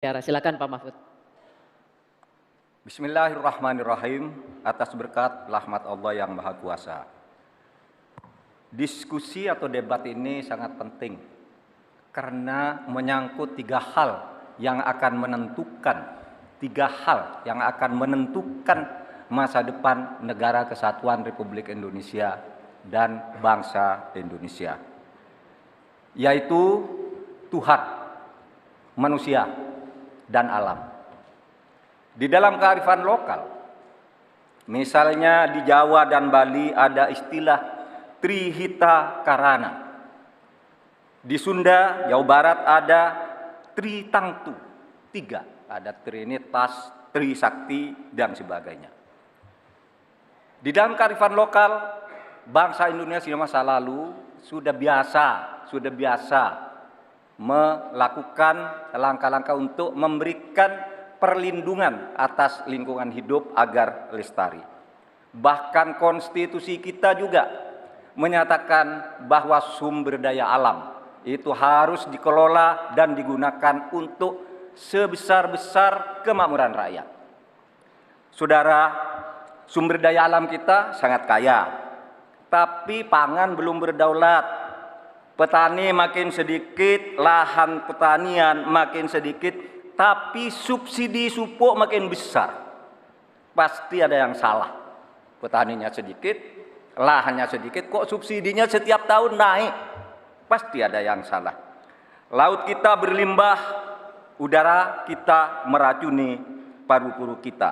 Ya, silakan Pak Mahfud. Bismillahirrahmanirrahim. Atas berkat rahmat Allah yang Maha Kuasa. Diskusi atau debat ini sangat penting karena menyangkut tiga hal yang akan menentukan masa depan negara kesatuan Republik Indonesia dan bangsa Indonesia, yaitu Tuhan, manusia, dan alam. Di dalam kearifan lokal, misalnya di Jawa dan Bali ada istilah Trihita Karana. Di Sunda, Jawa Barat ada Tritangtu, tiga. Ada Trinitas, Trisakti, dan sebagainya. Di dalam kearifan lokal, bangsa Indonesia masa lalu sudah biasa melakukan langkah-langkah untuk memberikan perlindungan atas lingkungan hidup agar lestari. Bahkan konstitusi kita juga menyatakan bahwa sumber daya alam itu harus dikelola dan digunakan untuk sebesar-besar kemakmuran rakyat. Saudara, sumber daya alam kita sangat kaya, tapi pangan belum berdaulat. Petani makin sedikit, lahan pertanian makin sedikit, tapi subsidi pupuk makin besar. Pasti ada yang salah. Petaninya sedikit, lahannya sedikit, kok subsidinya setiap tahun naik? Pasti ada yang salah. Laut kita berlimbah, udara kita meracuni paru-paru kita.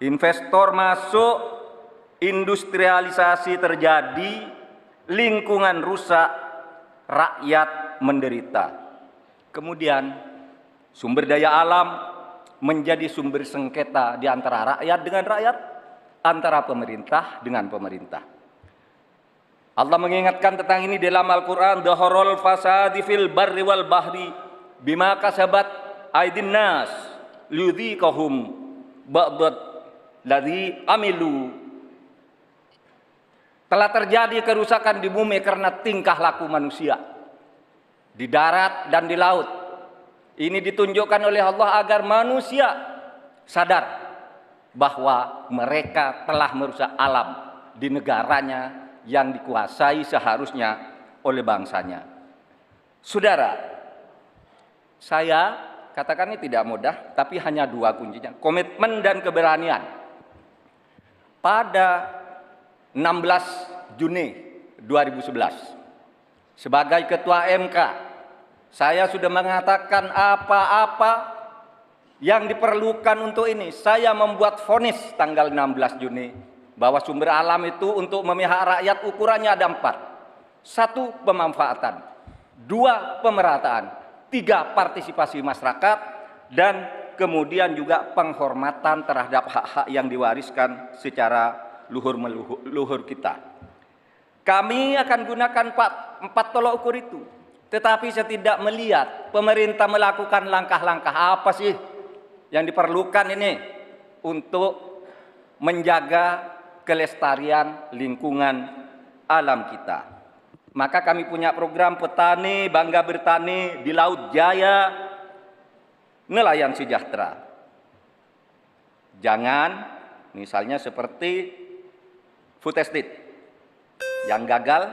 Investor masuk, industrialisasi terjadi, lingkungan rusak, rakyat menderita. Kemudian sumber daya alam menjadi sumber sengketa di antara rakyat dengan rakyat, antara pemerintah dengan pemerintah. Allah mengingatkan tentang ini dalam Al-Quran, Dhaharul fasadi fil barri wal bahri bima kasabat aydin nas liyudhiqahum ba'dad ladzi amilu. Telah terjadi kerusakan di bumi karena tingkah laku manusia di darat dan di laut. Ini ditunjukkan oleh Allah agar manusia sadar bahwa mereka telah merusak alam di negaranya yang dikuasai seharusnya oleh bangsanya. Saudara, saya katakan ini tidak mudah, tapi hanya dua kuncinya, komitmen dan keberanian. Pada 16 Juni 2011 sebagai Ketua MK, saya sudah mengatakan apa-apa yang diperlukan untuk ini. Saya membuat vonis tanggal 16 Juni bahwa sumber alam itu untuk memihak rakyat ukurannya ada 4. 1. Pemanfaatan, 2. Pemerataan, 3. Partisipasi masyarakat, dan kemudian juga penghormatan terhadap hak-hak yang diwariskan secara luhur kita. Kami akan gunakan empat tolok ukur itu. Tetapi saya tidak melihat pemerintah melakukan langkah-langkah apa sih yang diperlukan ini untuk menjaga kelestarian lingkungan alam kita. Maka kami punya program petani bangga bertani di Laut Jaya, nelayan sejahtera. Jangan misalnya seperti food estate yang gagal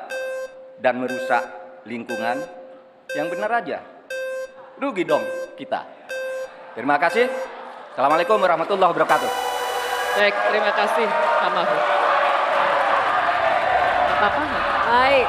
dan merusak lingkungan. Yang benar aja, rugi dong kita. Terima kasih. Assalamualaikum warahmatullahi wabarakatuh. Baik, terima kasih Pak Mahfud. Baik.